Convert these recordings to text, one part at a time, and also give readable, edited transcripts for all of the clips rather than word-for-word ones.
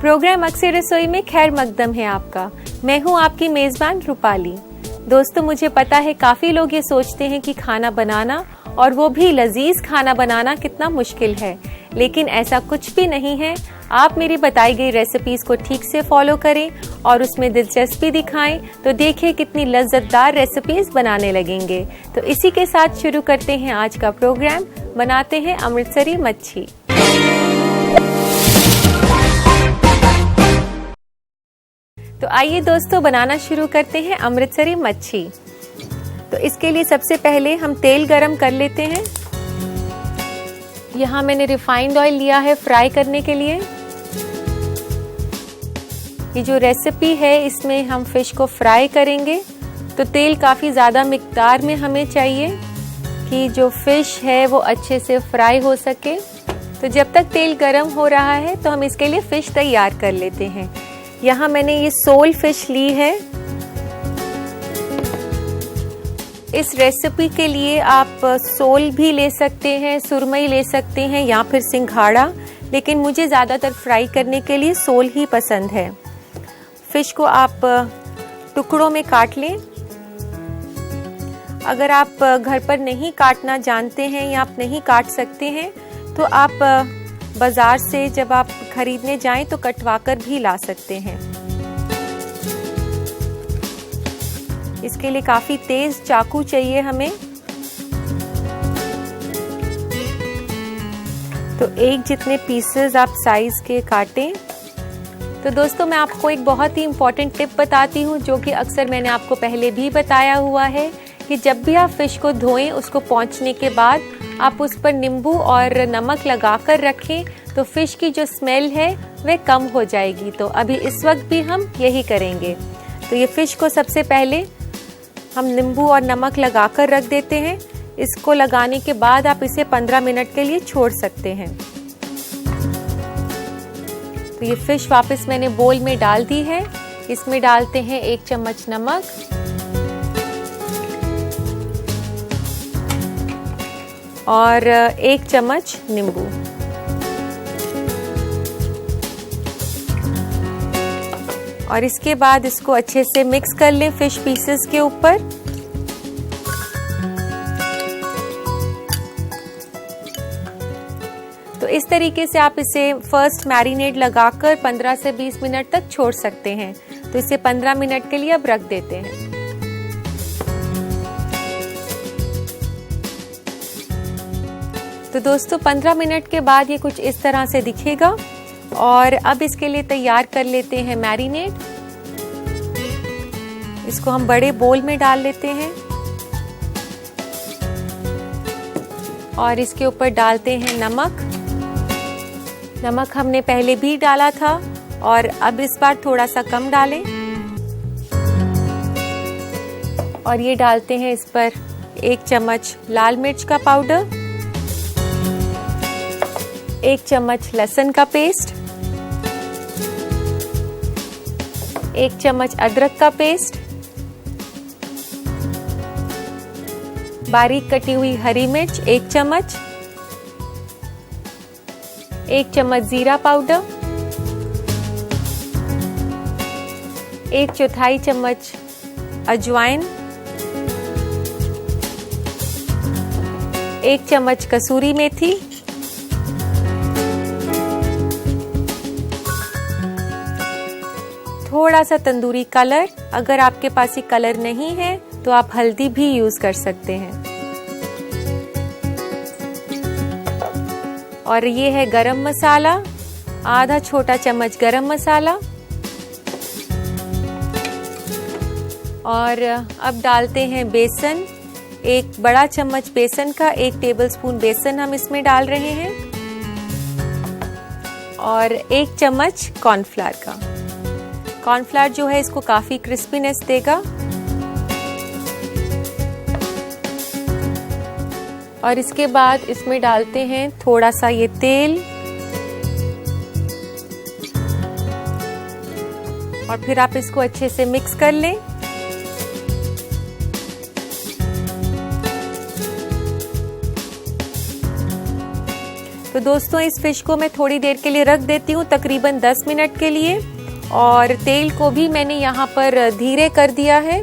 Programme अक्सर रसोई में खैर मकदम है आपका। मैं हूं आपकी मेजबान रूपाली। दोस्तों, मुझे पता है काफी लोग ये सोचते हैं कि खाना बनाना और वो भी लजीज खाना बनाना कितना मुश्किल है, लेकिन ऐसा कुछ भी नहीं है। आप मेरी बताई गई रेसिपीज को ठीक से फॉलो करें और उसमें दिलचस्पी दिखाएं तो देखिए कितनी लज्जतदार रेसिपीज बनाने लगेंगे। तो इसी के साथ शुरू करते हैं आज का प्रोग्राम। बनाते हैं अमृतसरी मच्छी। तो आइए दोस्तों, बनाना शुरू करते हैं अमृतसरी मच्छी। तो इसके लिए सबसे पहले हम तेल गरम कर लेते हैं। यहाँ मैंने रिफाइंड ऑयल लिया है फ्राई करने के लिए। ये जो रेसिपी है इसमें हम फिश को फ्राई करेंगे, तो तेल काफी ज्यादा मिकदार में हमें चाहिए कि जो फिश है वो अच्छे से फ्राई हो सके। तो जब तक तेल गरम हो रहा है तो हम इसके लिए फिश तैयार कर लेते हैं। यहाँ मैंने ये सोल फिश ली है। इस रेसिपी के लिए आप सोल भी ले सकते हैं, सुरमई ले सकते हैं या फिर सिंघाड़ा, लेकिन मुझे ज़्यादातर फ्राई करने के लिए सोल ही पसंद है। फिश को आप टुकड़ों में काट लें। अगर आप घर पर नहीं काटना जानते हैं या आप नहीं काट सकते हैं तो आप बाजार से जब आप खरीदने जाएं तो कटवाकर भी ला सकते हैं। इसके लिए काफी तेज चाकू चाहिए हमें। तो एक जितने पीसेस आप साइज के काटें। तो दोस्तों, मैं आपको एक बहुत ही इम्पोर्टेंट टिप बताती हूँ जो कि अक्सर मैंने आपको पहले भी बताया हुआ है कि जब भी आप फिश को धोएं उसको पोंछने के बाद आप उस पर नींबू और नमक लगाकर रखें तो फिश की जो स्मेल है वह कम हो जाएगी। तो अभी इस वक्त भी हम यही करेंगे। तो ये फिश को सबसे पहले हम नींबू और नमक लगाकर रख देते हैं। इसको लगाने के बाद आप इसे 15 मिनट के लिए छोड़ सकते हैं। तो ये फिश वापस मैंने बोल में डाल दी है। इसमें डालते हैं 1 चम्मच नमक और 1 चम्मच नींबू। और इसके बाद इसको अच्छे से मिक्स कर लें फिश पीसेस के ऊपर। तो इस तरीके से आप इसे फर्स्ट मैरिनेट लगाकर 15 से 20 मिनट तक छोड़ सकते हैं। तो इसे 15 मिनट के लिए अब रख देते हैं। तो दोस्तों, 15 मिनट के बाद ये कुछ इस तरह से दिखेगा। और अब इसके लिए तैयार कर लेते हैं मैरिनेट। इसको हम बड़े बोल में डाल लेते हैं और इसके ऊपर डालते हैं नमक। नमक हमने पहले भी डाला था और अब इस बार थोड़ा सा कम डालें। और ये डालते हैं इस पर 1 चम्मच लाल मिर्च का पाउडर, 1 चम्मच लहसुन का पेस्ट, 1 चम्मच अदरक का पेस्ट, बारीक कटी हुई हरी मिर्च 1 चम्मच, 1 चम्मच जीरा पाउडर, 1/4 चम्मच अजवाइन, 1 चम्मच कसूरी मेथी, थोड़ा सा तंदूरी कलर। अगर आपके पास ये कलर नहीं है तो आप हल्दी भी यूज कर सकते हैं। और ये है गरम मसाला, आधा छोटा चम्मच गरम मसाला। और अब डालते हैं बेसन, 1 बड़ा चम्मच बेसन का 1 टेबलस्पून बेसन हम इसमें डाल रहे हैं। और 1 चम्मच कॉर्नफ्लावर का। कॉर्नफ्लावर जो है इसको काफी क्रिस्पीनेस देगा। और इसके बाद इसमें डालते हैं थोड़ा सा ये तेल और फिर आप इसको अच्छे से मिक्स कर लें। तो दोस्तों इस फिश को मैं थोड़ी देर के लिए रख देती हूँ, तकरीबन 10 मिनट के लिए। और तेल को भी मैंने यहाँ पर धीरे कर दिया है,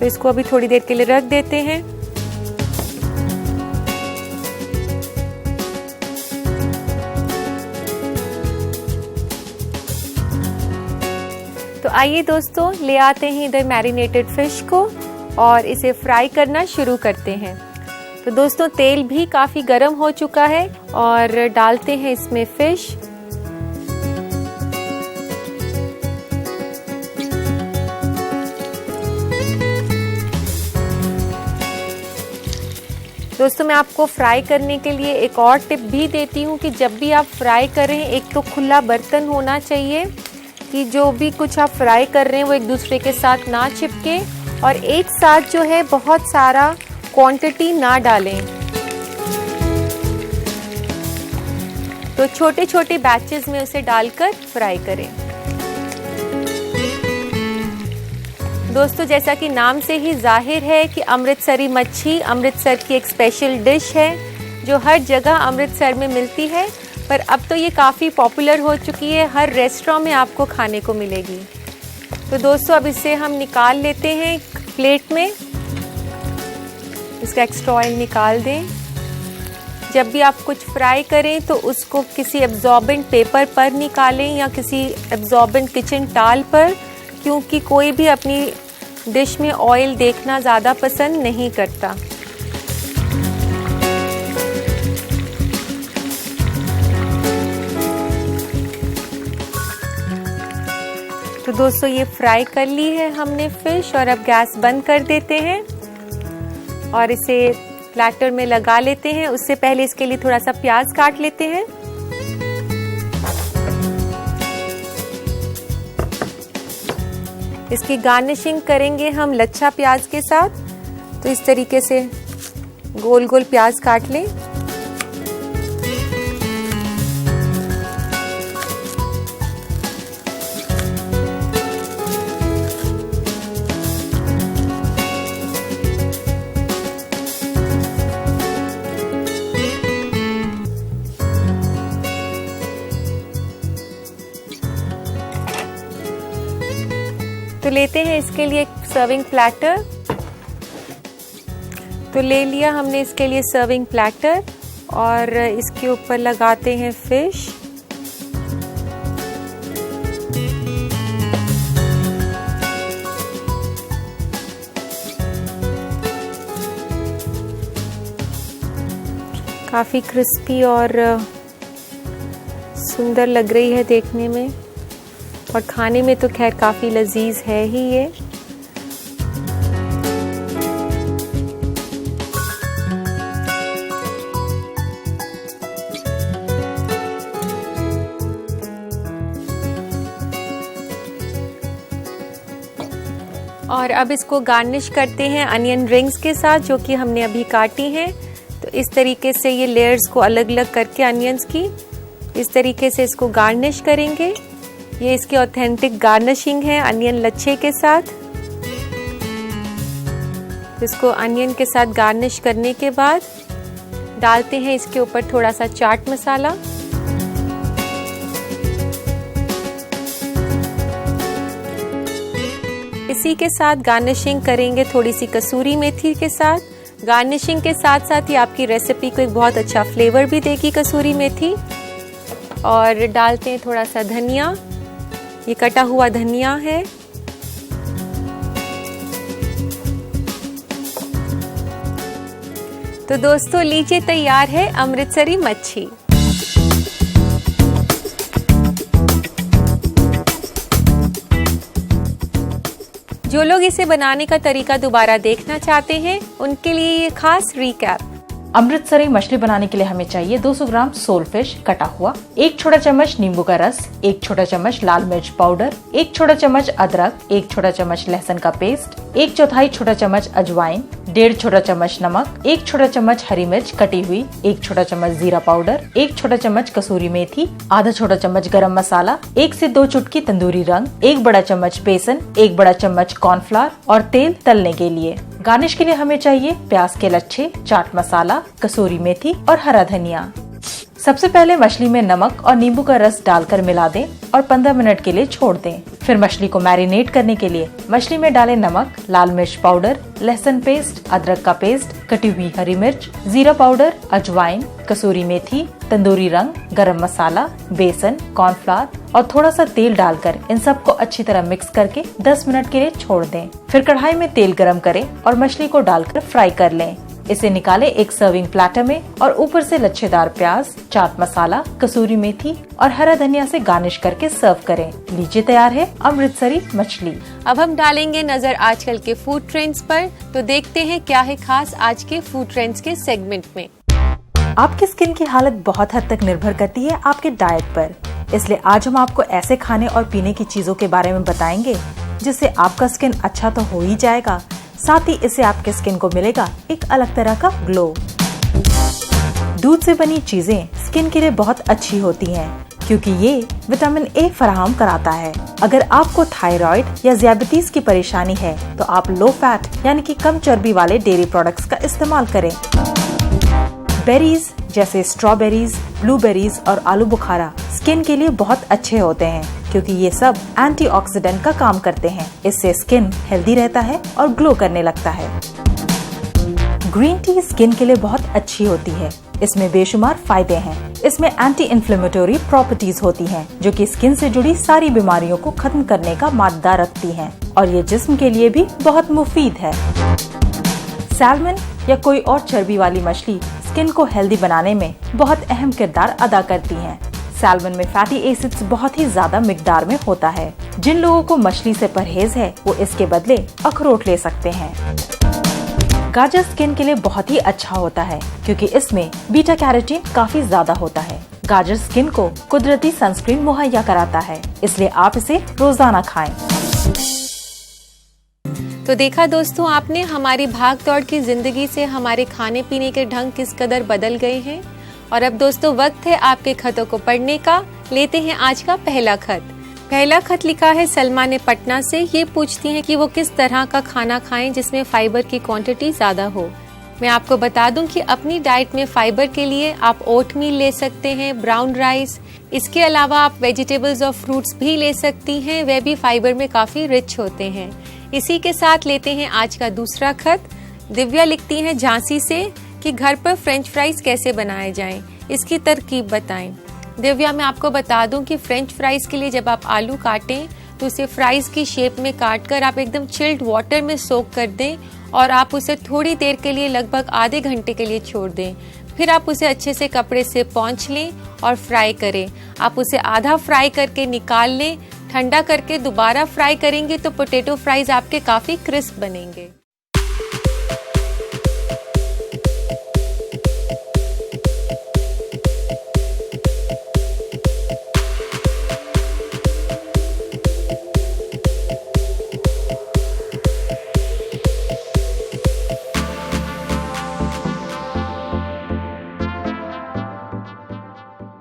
तो इसको अभी थोड़ी देर के लिए रख देते हैं। तो आइए दोस्तों, ले आते हैं इधर मैरिनेटेड फिश को और इसे फ्राई करना शुरू करते हैं। तो दोस्तों तेल भी काफ़ी गर्म हो चुका है और डालते हैं इसमें फिश। दोस्तों मैं आपको फ्राई करने के लिए एक और टिप भी देती हूँ कि जब भी आप फ्राई करें, एक तो खुला बर्तन होना चाहिए कि जो भी कुछ आप फ्राई कर रहे हैं वो एक दूसरे के साथ ना चिपके, और एक साथ जो है बहुत सारा क्वांटिटी ना डालें। तो छोटे छोटे बैचेस में उसे डालकर फ्राई करें। दोस्तों जैसा कि नाम से ही जाहिर है कि अमृतसरी मच्छी अमृतसर की एक स्पेशल डिश है जो हर जगह अमृतसर में मिलती है, पर अब तो ये काफ़ी पॉपुलर हो चुकी है, हर रेस्टोरेंट में आपको खाने को मिलेगी। तो दोस्तों अब इसे हम निकाल लेते हैं एक प्लेट में। इसका एक्स्ट्रा ऑयल निकाल दें। जब भी आप कुछ फ्राई करें तो उसको किसी एब्जॉर्बेंट पेपर पर निकालें या किसी एब्जॉर्बेंट किचन टाल पर, क्योंकि कोई भी अपनी डिश में ऑयल देखना ज़्यादा पसंद नहीं करता। तो दोस्तों ये फ्राई कर ली है हमने फिश, और अब गैस बंद कर देते हैं और इसे प्लेटर में लगा लेते हैं। उससे पहले इसके लिए थोड़ा सा प्याज काट लेते हैं। इसकी गार्निशिंग करेंगे हम लच्छा प्याज के साथ, तो इस तरीके से गोल गोल प्याज काट लें। तो लेते हैं इसके लिए एक सर्विंग प्लेटर। तो ले लिया हमने इसके लिए सर्विंग प्लेटर और इसके ऊपर लगाते हैं फिश। काफ़ी क्रिस्पी और सुंदर लग रही है देखने में, और खाने में तो खैर काफ़ी लजीज है ही ये। और अब इसको गार्निश करते हैं अनियन रिंग्स के साथ, जो कि हमने अभी काटी हैं। तो इस तरीके से ये लेयर्स को अलग अलग करके अनियंस की इस तरीके से इसको गार्निश करेंगे। ये इसकी ऑथेंटिक गार्निशिंग है अनियन लच्छे के साथ। इसको अनियन के साथ गार्निश करने के बाद डालते हैं इसके ऊपर थोड़ा सा चाट मसाला। इसी के साथ गार्निशिंग करेंगे थोड़ी सी कसूरी मेथी के साथ। गार्निशिंग के साथ साथ ही आपकी रेसिपी को एक बहुत अच्छा फ्लेवर भी देगी कसूरी मेथी। और डालते हैं थोड़ा सा धनिया, ये कटा हुआ धनिया है। तो दोस्तों लीजिए तैयार है अमृतसरी मच्छी। जो लोग इसे बनाने का तरीका दोबारा देखना चाहते हैं उनके लिए ये खास रिकैप। अमृतसरी मछली बनाने के लिए हमें चाहिए 200 ग्राम सोल फिश कटा हुआ, 1 छोटा चम्मच नींबू का रस, 1 छोटा चम्मच लाल मिर्च पाउडर, 1 छोटा चम्मच अदरक, 1 छोटा चम्मच लहसुन का पेस्ट, 1/4 छोटा चम्मच अजवाइन, 1.5 छोटा चम्मच नमक, 1 छोटा चम्मच हरी मिर्च कटी हुई, 1 छोटा चम्मच जीरा पाउडर, 1 छोटा चम्मच कसूरी मेथी, आधा छोटा चम्मच गरम मसाला, 1 से 2 चुटकी तंदूरी रंग, 1 बड़ा चम्मच बेसन, 1 बड़ा चम्मच कॉर्नफ्लावर और तेल तलने के लिए। गार्निश के लिए हमें चाहिए प्याज के लच्छे, चाट मसाला, कसूरी मेथी और हरा धनिया। सबसे पहले मछली में नमक और नींबू का रस डालकर मिला दें और 15 मिनट के लिए छोड़ दें। फिर मछली को मैरिनेट करने के लिए मछली में डालें नमक, लाल मिर्च पाउडर, लहसुन पेस्ट, अदरक का पेस्ट, कटी हुई हरी मिर्च, जीरा पाउडर, अजवाइन, कसूरी मेथी, तंदूरी रंग, गरम मसाला, बेसन, कॉर्नफ्लावर और थोड़ा सा तेल डालकर इन सबको अच्छी तरह मिक्स करके 10 मिनट के लिए छोड़ दें। फिर कढ़ाई में तेल गरम करें और मछली को डालकर फ्राई कर लें। इसे निकालें एक सर्विंग प्लेटर में और ऊपर से लच्छेदार प्याज, चाट मसाला, कसूरी मेथी और हरा धनिया से गार्निश करके सर्व करें। लीजिए तैयार है अमृतसरी मछली। अब हम डालेंगे नजर आजकल के फूड ट्रेंड्स पर, तो देखते हैं क्या है खास आज के फूड ट्रेंड्स के सेगमेंट में। आपकी स्किन की हालत बहुत हद तक निर्भर करती है आपके डाइट पर, इसलिए आज हम आपको ऐसे खाने और पीने की चीजों के बारे में बताएंगे जिससे आपका स्किन अच्छा तो हो ही जाएगा, साथ ही इससे आपके स्किन को मिलेगा एक अलग तरह का ग्लो। दूध से बनी चीजें स्किन के लिए बहुत अच्छी होती हैं, क्योंकि ये विटामिन ए फराहम कराता है। अगर आपको थायराइड या डायबिटीज की परेशानी है तो आप लो फैट यानी कि कम चर्बी वाले डेयरी प्रोडक्ट्स का इस्तेमाल करें। बेरीज जैसे स्ट्रॉबेरीज, ब्लूबेरीज और आलू बुखारा स्किन के लिए बहुत अच्छे होते हैं, क्योंकि ये सब एंटीऑक्सीडेंट का काम करते हैं। इससे स्किन हेल्दी रहता है और ग्लो करने लगता है। ग्रीन टी स्किन के लिए बहुत अच्छी होती है। इसमें बेशुमार फायदे हैं। इसमें एंटी इन्फ्लेमेटरी प्रॉपर्टीज होती हैं, जो कि स्किन से जुड़ी सारी बीमारियों को खत्म करने का मादा रखती हैं, और ये जिस्म के लिए भी बहुत मुफीद है। सैल्मन या कोई और चर्बी वाली मछली स्किन को हेल्दी बनाने में बहुत अहम किरदार अदा करती हैं। सैल्मन में फैटी एसिड्स बहुत ही ज्यादा मिकदार में होता है। जिन लोगों को मछली से परहेज है वो इसके बदले अखरोट ले सकते हैं। गाजर स्किन के लिए बहुत ही अच्छा होता है, क्योंकि इसमें बीटा कैरोटीन काफी ज्यादा होता है। गाजर स्किन को कुदरती सनस्क्रीन मुहैया कराता है, इसलिए आप इसे रोजाना खाएं। तो देखा दोस्तों आपने, हमारी भाग दौड़ की जिंदगी से हमारे खाने पीने के ढंग किस कदर बदल गए हैं। और अब दोस्तों वक्त है आपके खतों को पढ़ने का। लेते हैं आज का पहला खत। पहला खत लिखा है सलमा ने पटना से। ये पूछती हैं कि वो किस तरह का खाना खाएं जिसमें फाइबर की क्वांटिटी ज्यादा हो। मैं आपको बता दूं कि अपनी डाइट में फाइबर के लिए आप ओट मील ले सकते हैं, ब्राउन राइस, इसके अलावा आप वेजिटेबल्स और फ्रूट्स भी ले सकती हैं, वे भी फाइबर में काफी रिच होते हैं। इसी के साथ लेते हैं आज का दूसरा खत। दिव्या लिखती हैं झांसी से कि घर पर फ्रेंच फ्राइज कैसे बनाए जाएं, इसकी तरकीब बताएं। दिव्या, मैं आपको बता दूं कि फ्रेंच फ्राइज के लिए जब आप आलू काटें तो उसे फ्राइज की शेप में काटकर आप एकदम चिल्ड वाटर में सोक कर दें और आप उसे थोड़ी देर के लिए, लगभग आधे घंटे के लिए छोड़ दें। फिर आप उसे अच्छे से कपड़े से पोंछ लें और फ्राई करें। आप उसे आधा फ्राई करके निकाल लें। ठंडा करके दोबारा फ्राई करेंगे तो पोटैटो फ्राइज आपके काफी क्रिस्प बनेंगे।